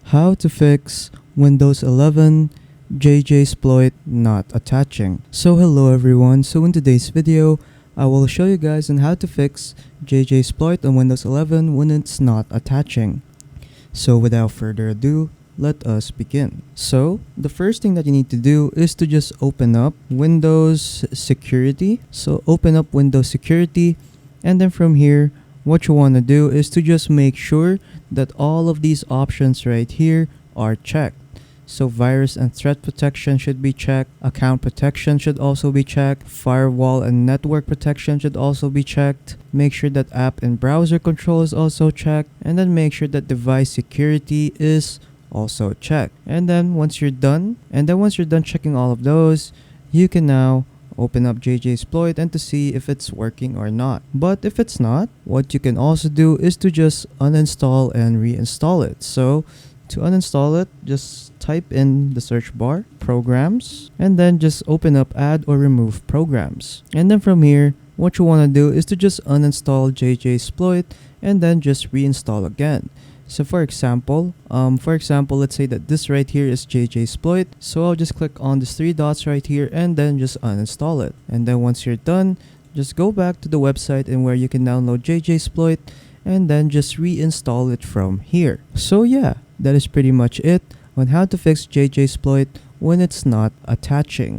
How to fix Windows 11 JJSploit not attaching. So hello everyone, so in today's video, I will show you guys on how to fix JJSploit on Windows 11 when it's not attaching. So without further ado, let us begin. So the first thing that you need to do is to just open up Windows Security. So open up Windows Security, and then from here, what you want to do is to just make sure that all of these options right here are checked. So virus and threat protection should be checked, account protection should also be checked, firewall and network protection should also be checked, make sure that app and browser control is also checked, and then make sure that device security is also checked. And then once you're done checking all of those, you can now open up JJSploit and to see if it's working or not. But if it's not, what you can also do is to just uninstall and reinstall it. So to uninstall it, just type in the search bar, programs, and then just open up add or remove programs. And then from here, what you want to do is to just uninstall JJSploit and then just reinstall again. So for example, let's say that this right here is JJSploit. So I'll just click on these three dots right here and then just uninstall it. And then once you're done, just go back to the website and where you can download JJSploit and then just reinstall it from here. So yeah, that is pretty much it on how to fix JJSploit when it's not attaching.